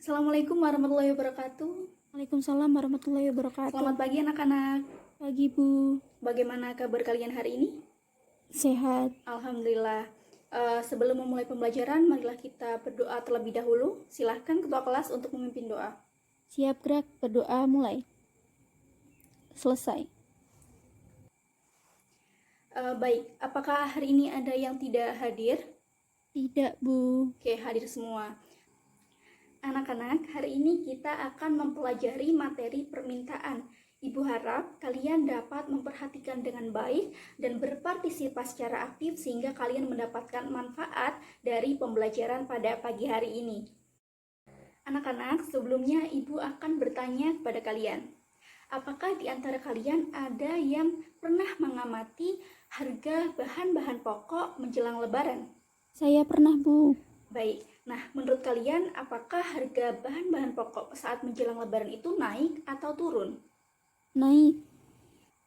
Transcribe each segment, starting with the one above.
Assalamualaikum warahmatullahi wabarakatuh. Waalaikumsalam warahmatullahi wabarakatuh. Selamat pagi anak-anak. Pagi Bu, Bagaimana kabar kalian hari ini? sehat. Alhamdulillah. Sebelum memulai pembelajaran, marilah kita berdoa terlebih dahulu. Silahkan ketua kelas untuk memimpin doa. Siap gerak, berdoa mulai. Selesai. Baik, apakah hari ini ada yang tidak hadir? Tidak Bu. Oke, hadir semua. Anak-anak, hari ini kita akan mempelajari materi permintaan. Ibu harap kalian dapat memperhatikan dengan baik dan berpartisipasi secara aktif sehingga kalian mendapatkan manfaat dari pembelajaran pada pagi hari ini. Anak-anak, sebelumnya Ibu akan bertanya kepada kalian. Apakah di antara kalian ada yang pernah mengamati harga bahan-bahan pokok menjelang Lebaran? Saya pernah Bu. Baik, nah menurut kalian apakah harga bahan-bahan pokok saat menjelang Lebaran itu naik atau turun? Naik.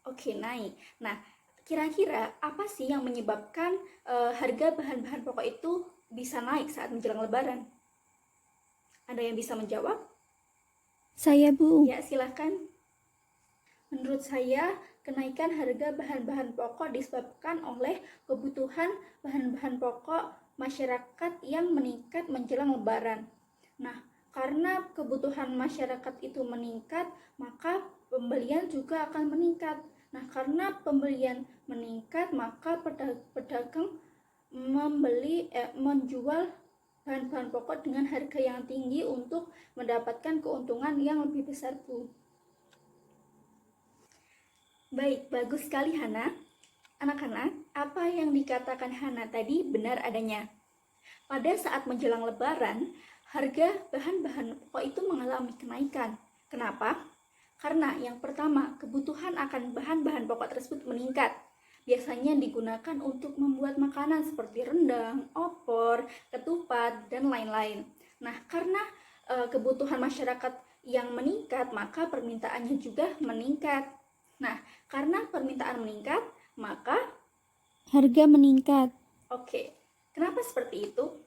Oke, naik. Nah, kira-kira apa sih yang menyebabkan harga bahan-bahan pokok itu bisa naik saat menjelang Lebaran? Ada yang bisa menjawab? Saya Bu. Ya, silahkan. Menurut saya, kenaikan harga bahan-bahan pokok disebabkan oleh kebutuhan bahan-bahan pokok masyarakat yang meningkat menjelang Lebaran. Nah, karena kebutuhan masyarakat itu meningkat, maka pembelian juga akan meningkat. Nah, karena pembelian meningkat, maka pedagang menjual bahan-bahan pokok dengan harga yang tinggi untuk mendapatkan keuntungan yang lebih besar, Bu. Baik, bagus sekali Hana. Anak-anak, apa yang dikatakan Hana tadi benar adanya. Pada saat menjelang Lebaran, harga bahan-bahan pokok itu mengalami kenaikan. Kenapa? Karena yang pertama, kebutuhan akan bahan-bahan pokok tersebut meningkat. Biasanya digunakan untuk membuat makanan seperti rendang, opor, ketupat, dan lain-lain. Nah, karena kebutuhan masyarakat yang meningkat, maka permintaannya juga meningkat. Nah, karena permintaan meningkat, maka Harga meningkat. Oke, kenapa seperti itu?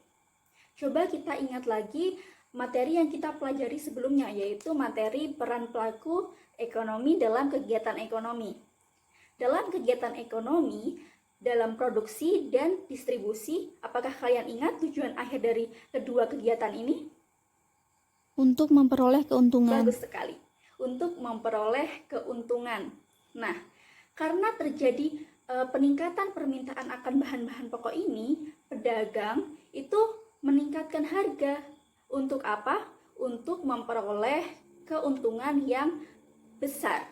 Coba kita ingat lagi materi yang kita pelajari sebelumnya, yaitu materi peran pelaku ekonomi dalam kegiatan ekonomi. Dalam kegiatan ekonomi, dalam produksi dan distribusi, apakah kalian ingat tujuan akhir dari kedua kegiatan ini? Untuk memperoleh keuntungan. Bagus sekali. Untuk memperoleh keuntungan. Nah, karena terjadi peningkatan permintaan akan bahan-bahan pokok ini, pedagang itu meningkatkan harga. Untuk apa? Untuk memperoleh keuntungan yang besar.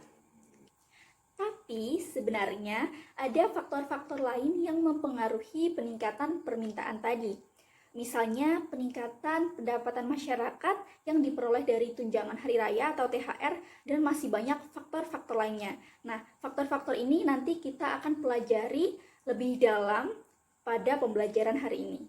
Tapi sebenarnya ada faktor-faktor lain yang mempengaruhi peningkatan permintaan tadi. Misalnya peningkatan pendapatan masyarakat yang diperoleh dari tunjangan hari raya atau THR, dan masih banyak faktor-faktor lainnya. Nah, faktor-faktor ini nanti kita akan pelajari lebih dalam pada pembelajaran hari ini.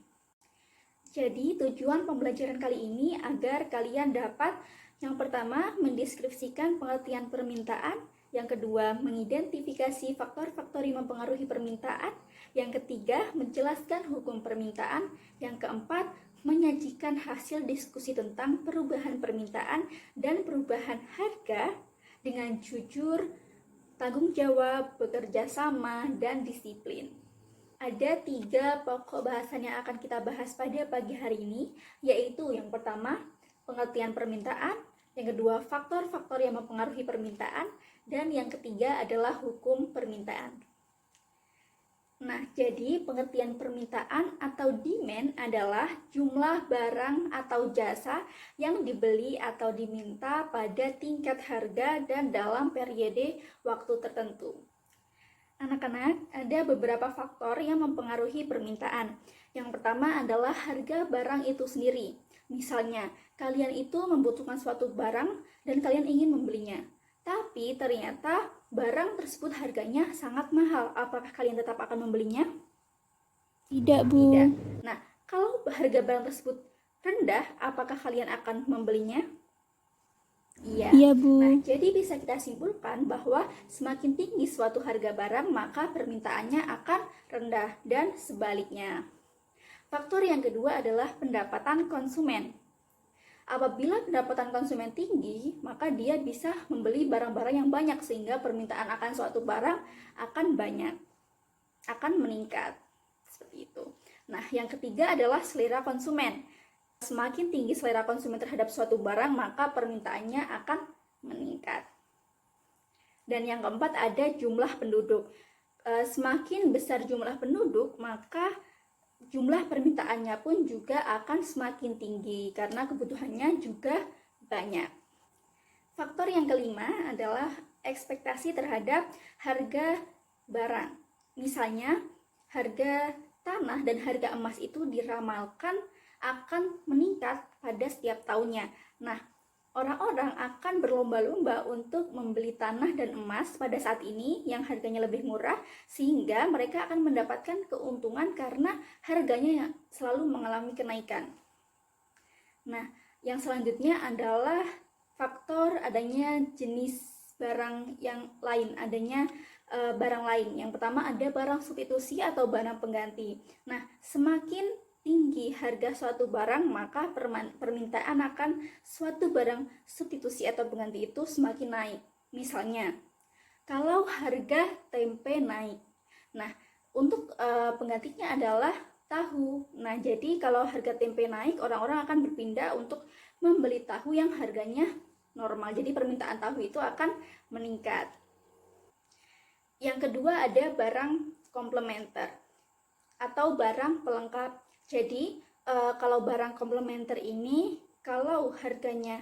Jadi tujuan pembelajaran kali ini agar kalian dapat yang pertama mendeskripsikan pengertian permintaan, yang kedua mengidentifikasi faktor-faktor yang mempengaruhi permintaan, yang ketiga menjelaskan hukum permintaan, yang keempat menyajikan hasil diskusi tentang perubahan permintaan dan perubahan harga dengan jujur, tanggung jawab, bekerja sama, dan disiplin. Ada 3 pokok bahasan yang akan kita bahas pada pagi hari ini, yaitu yang pertama, pengertian permintaan, yang kedua, faktor-faktor yang mempengaruhi permintaan, dan yang ketiga adalah hukum permintaan. Nah, jadi pengertian permintaan atau demand adalah jumlah barang atau jasa yang dibeli atau diminta pada tingkat harga dan dalam periode waktu tertentu. Anak-anak, ada beberapa faktor yang mempengaruhi permintaan. Yang pertama adalah harga barang itu sendiri. Misalnya, kalian itu membutuhkan suatu barang dan kalian ingin membelinya. Tapi ternyata barang tersebut harganya sangat mahal. Apakah kalian tetap akan membelinya? Tidak Bu. Tidak. Nah, kalau harga barang tersebut rendah, apakah kalian akan membelinya? Iya Bu. Nah, jadi bisa kita simpulkan bahwa semakin tinggi suatu harga barang, maka permintaannya akan rendah dan sebaliknya. Faktor yang kedua adalah pendapatan konsumen. Apabila pendapatan konsumen tinggi, maka dia bisa membeli barang-barang yang banyak sehingga permintaan akan suatu barang akan banyak, akan meningkat. Seperti itu. Nah, yang ketiga adalah selera konsumen. Semakin tinggi selera konsumen terhadap suatu barang, maka permintaannya akan meningkat. Dan yang keempat ada jumlah penduduk. Semakin besar jumlah penduduk, maka jumlah permintaannya pun juga akan semakin tinggi karena kebutuhannya juga banyak. Faktor yang kelima adalah ekspektasi terhadap harga barang. Misalnya, harga tanah dan harga emas itu diramalkan akan meningkat pada setiap tahunnya. Nah, orang-orang akan berlomba-lomba untuk membeli tanah dan emas pada saat ini yang harganya lebih murah, sehingga mereka akan mendapatkan keuntungan karena harganya selalu mengalami kenaikan. Nah, yang selanjutnya adalah faktor adanya jenis barang yang lain, adanya barang lain. Yang pertama ada barang substitusi atau barang pengganti. Nah, semakin tinggi harga suatu barang, maka permintaan akan suatu barang substitusi atau pengganti itu semakin naik. Misalnya, kalau harga tempe naik, nah untuk penggantinya adalah tahu. Nah, jadi kalau harga tempe naik, orang-orang akan berpindah untuk membeli tahu yang harganya normal. Jadi permintaan tahu itu akan meningkat. Yang kedua ada barang komplementer atau barang pelengkap. Jadi kalau barang komplementer ini, kalau harganya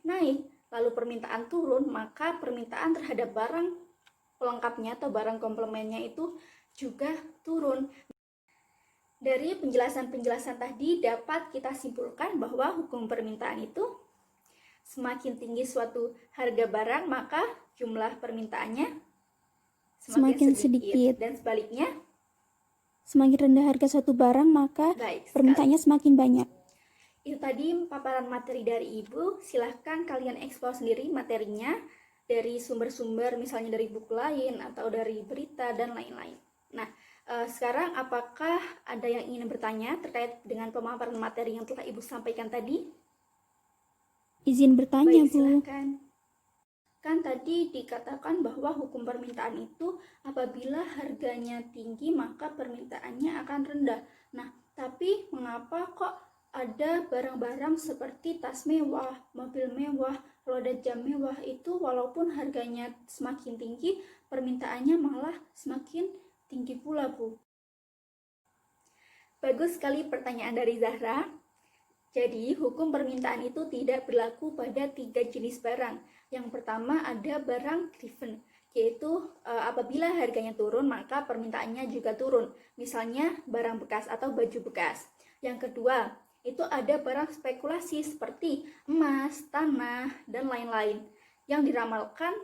naik lalu permintaan turun, maka permintaan terhadap barang pelengkapnya atau barang komplemennya itu juga turun. Dari penjelasan-penjelasan tadi dapat kita simpulkan bahwa hukum permintaan itu semakin tinggi suatu harga barang, maka jumlah permintaannya semakin sedikit. Dan sebaliknya, semakin rendah harga suatu barang, maka permintaannya semakin banyak. Itu tadi paparan materi dari Ibu. Silahkan kalian eksplor sendiri materinya dari sumber-sumber, misalnya dari buku lain atau dari berita dan lain-lain. Nah, sekarang apakah ada yang ingin bertanya terkait dengan pemaparan materi yang telah Ibu sampaikan tadi? Izin bertanya, Baik, Bu. silahkan. Kan tadi dikatakan bahwa hukum permintaan itu apabila harganya tinggi maka permintaannya akan rendah. Nah, tapi mengapa kok ada barang-barang seperti tas mewah, mobil mewah, roda jam mewah itu walaupun harganya semakin tinggi, permintaannya malah semakin tinggi pula, Bu? Bagus sekali pertanyaan dari Zahra. Jadi, hukum permintaan itu tidak berlaku pada 3 jenis barang. Yang pertama ada barang given, yaitu apabila harganya turun maka permintaannya juga turun. Misalnya barang bekas atau baju bekas. Yang kedua, itu ada barang spekulasi seperti emas, tanah, dan lain-lain yang diramalkan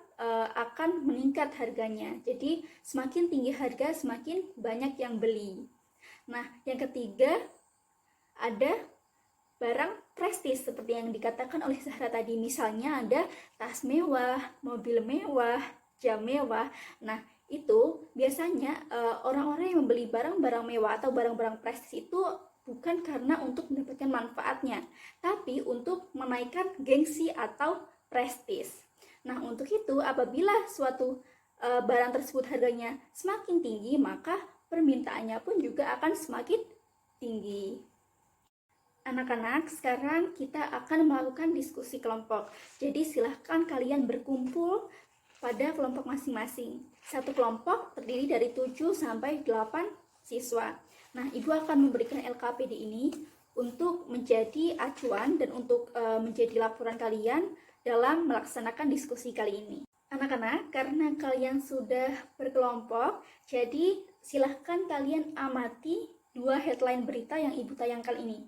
akan meningkat harganya. Jadi, semakin tinggi harga, semakin banyak yang beli. Nah, yang ketiga ada barang prestis seperti yang dikatakan oleh Zahra tadi. Misalnya ada tas mewah, mobil mewah, jam mewah. Nah, itu biasanya orang-orang yang membeli barang-barang mewah atau barang-barang prestis itu bukan karena untuk mendapatkan manfaatnya, tapi untuk menaikkan gengsi atau prestis. Nah, untuk itu apabila suatu barang tersebut harganya semakin tinggi, maka permintaannya pun juga akan semakin tinggi. Anak-anak, sekarang kita akan melakukan diskusi kelompok. Jadi silahkan kalian berkumpul pada kelompok masing-masing. Satu kelompok terdiri dari 7 sampai 8 siswa. Nah, Ibu akan memberikan LKPD ini untuk menjadi acuan dan untuk menjadi laporan kalian dalam melaksanakan diskusi kali ini. Anak-anak, karena kalian sudah berkelompok, jadi silahkan kalian amati 2 headline berita yang Ibu tayangkan ini.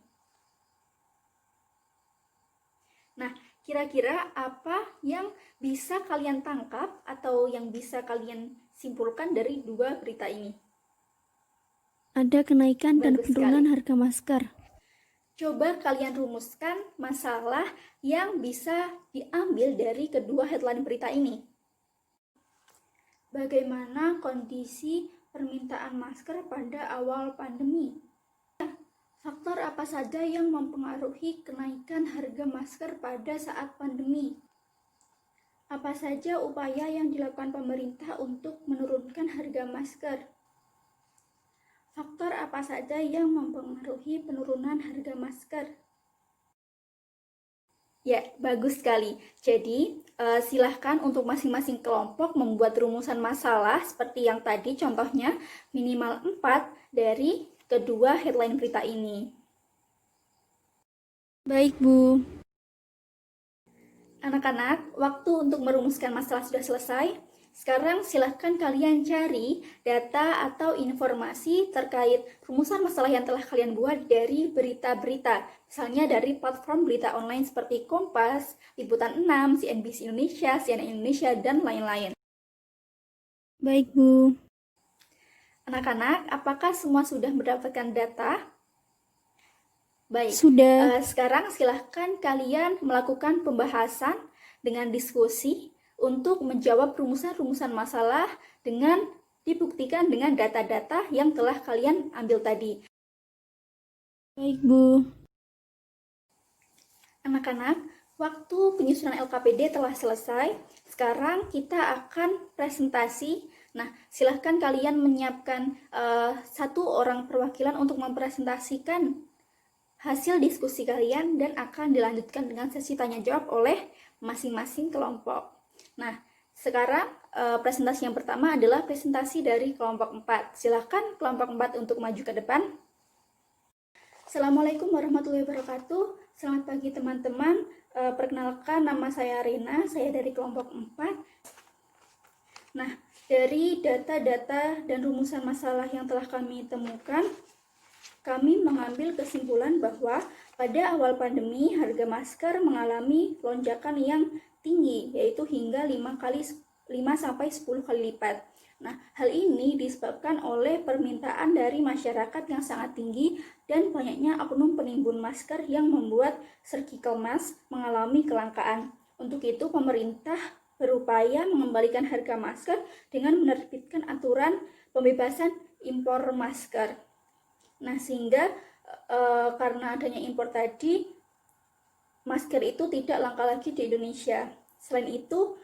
Nah, kira-kira apa yang bisa kalian tangkap atau yang bisa kalian simpulkan dari 2 berita ini? Ada kenaikan dan Bagus penurunan sekali. harga masker. Coba kalian rumuskan masalah yang bisa diambil dari kedua headline berita ini. Bagaimana kondisi permintaan masker pada awal pandemi? Faktor apa saja yang mempengaruhi kenaikan harga masker pada saat pandemi? Apa saja upaya yang dilakukan pemerintah untuk menurunkan harga masker? Faktor apa saja yang mempengaruhi penurunan harga masker? Ya, bagus sekali. Jadi, silahkan untuk masing-masing kelompok membuat rumusan masalah seperti yang tadi contohnya minimal 4 dari kedua headline berita ini. Baik, Bu. Anak-anak, waktu untuk merumuskan masalah sudah selesai. Sekarang silahkan kalian cari data atau informasi terkait rumusan masalah yang telah kalian buat dari berita-berita. Misalnya dari platform berita online seperti Kompas, Liputan 6, CNBC Indonesia, CNN Indonesia, dan lain-lain. Baik, Bu. Anak-anak, apakah semua sudah mendapatkan data? Baik, Sudah. sekarang silahkan kalian melakukan pembahasan dengan diskusi untuk menjawab rumusan-rumusan masalah dengan dibuktikan dengan data-data yang telah kalian ambil tadi. Baik, Bu. Anak-anak, waktu penyusunan LKPD telah selesai. Sekarang kita akan presentasi. Nah, silahkan kalian menyiapkan satu orang perwakilan untuk mempresentasikan hasil diskusi kalian dan akan dilanjutkan dengan sesi tanya jawab oleh masing-masing kelompok. Nah, sekarang presentasi yang pertama adalah presentasi dari kelompok 4. Silahkan kelompok 4 untuk maju ke depan. Assalamualaikum warahmatullahi wabarakatuh. Selamat pagi teman-teman. Perkenalkan, nama saya Rina, saya dari kelompok 4. Nah, dari data-data dan rumusan masalah yang telah kami temukan, kami mengambil kesimpulan bahwa pada awal pandemi harga masker mengalami lonjakan yang tinggi, yaitu hingga 5 sampai 10 kali lipat. Nah, hal ini disebabkan oleh permintaan dari masyarakat yang sangat tinggi dan banyaknya oknum penimbun masker yang membuat surgical mask mengalami kelangkaan. Untuk itu, pemerintah berupaya mengembalikan harga masker dengan menerbitkan aturan pembebasan impor masker. Nah, sehingga karena adanya impor tadi, masker itu tidak langka lagi di Indonesia. Selain itu,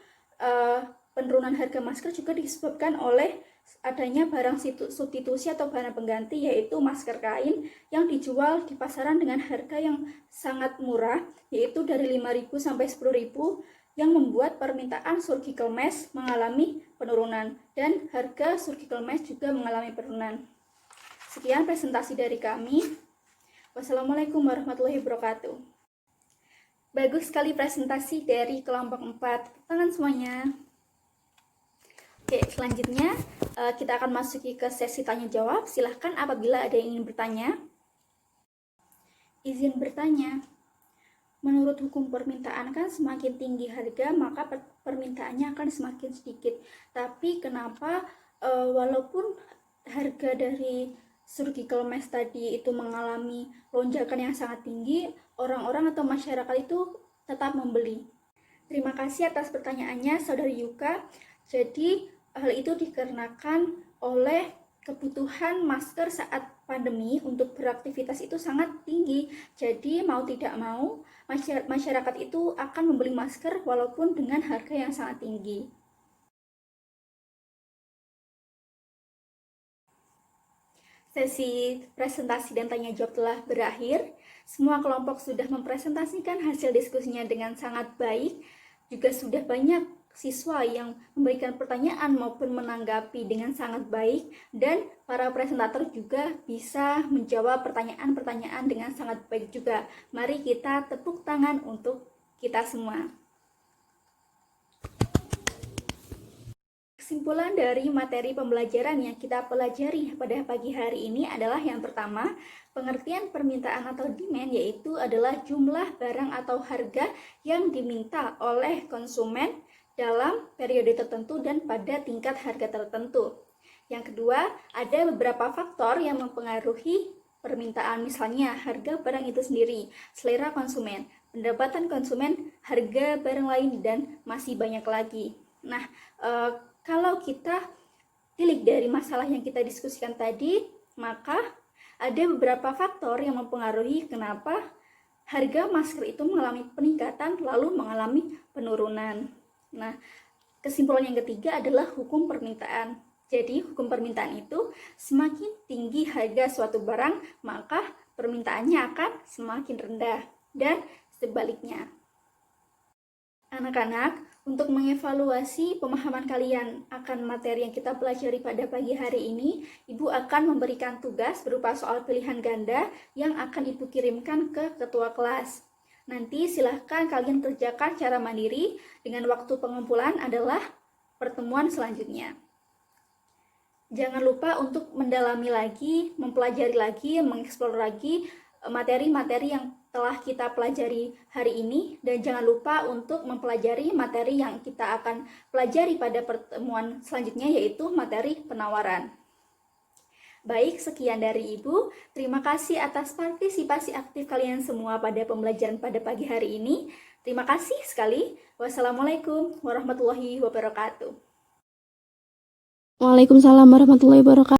penurunan harga masker juga disebabkan oleh adanya barang substitusi atau barang pengganti, yaitu masker kain yang dijual di pasaran dengan harga yang sangat murah, yaitu dari 5.000 sampai 10.000, yang membuat permintaan surgical mask mengalami penurunan dan harga surgical mask juga mengalami penurunan. Sekian presentasi dari kami. Wassalamualaikum warahmatullahi wabarakatuh. Bagus sekali presentasi dari kelompok 4. Tangan semuanya. Oke, selanjutnya kita akan masuki ke sesi tanya jawab. Silahkan apabila ada yang ingin bertanya. Izin bertanya. Menurut hukum permintaan kan semakin tinggi harga, maka permintaannya akan semakin sedikit. Tapi kenapa walaupun harga dari surgical mask tadi itu mengalami lonjakan yang sangat tinggi, orang-orang atau masyarakat itu tetap membeli? Terima kasih atas pertanyaannya, Saudari Yuka. Jadi, hal itu dikarenakan oleh kebutuhan masker saat pandemi untuk beraktivitas itu sangat tinggi. Jadi, mau tidak mau, masyarakat itu akan membeli masker walaupun dengan harga yang sangat tinggi. Sesi presentasi dan tanya jawab telah berakhir. Semua kelompok sudah mempresentasikan hasil diskusinya dengan sangat baik. Juga sudah banyak siswa yang memberikan pertanyaan maupun menanggapi dengan sangat baik. Dan para presentator juga bisa menjawab pertanyaan-pertanyaan dengan sangat baik juga. Mari kita tepuk tangan untuk kita semua. Kesimpulan dari materi pembelajaran yang kita pelajari pada pagi hari ini adalah yang pertama, pengertian permintaan atau demand, yaitu adalah jumlah barang atau harga yang diminta oleh konsumen dalam periode tertentu dan pada tingkat harga tertentu. Yang kedua, ada beberapa faktor yang mempengaruhi permintaan, misalnya harga barang itu sendiri, selera konsumen, pendapatan konsumen, harga barang lain, dan masih banyak lagi. Nah, kalau kita tilik dari masalah yang kita diskusikan tadi, maka ada beberapa faktor yang mempengaruhi kenapa harga masker itu mengalami peningkatan lalu mengalami penurunan. Nah, kesimpulan yang ketiga adalah hukum permintaan. Jadi, hukum permintaan itu semakin tinggi harga suatu barang, maka permintaannya akan semakin rendah, dan sebaliknya. Anak-anak, untuk mengevaluasi pemahaman kalian akan materi yang kita pelajari pada pagi hari ini, Ibu akan memberikan tugas berupa soal pilihan ganda yang akan Ibu kirimkan ke ketua kelas. Nanti silahkan kalian kerjakan secara mandiri dengan waktu pengumpulan adalah pertemuan selanjutnya. Jangan lupa untuk mendalami lagi, mempelajari lagi, mengeksplor lagi materi-materi yang telah kita pelajari hari ini, dan jangan lupa untuk mempelajari materi yang kita akan pelajari pada pertemuan selanjutnya, yaitu materi penawaran. Baik, sekian dari Ibu. Terima kasih atas partisipasi aktif kalian semua pada pembelajaran pada pagi hari ini. Terima kasih sekali. Wassalamualaikum warahmatullahi wabarakatuh. Waalaikumsalam warahmatullahi wabarakatuh.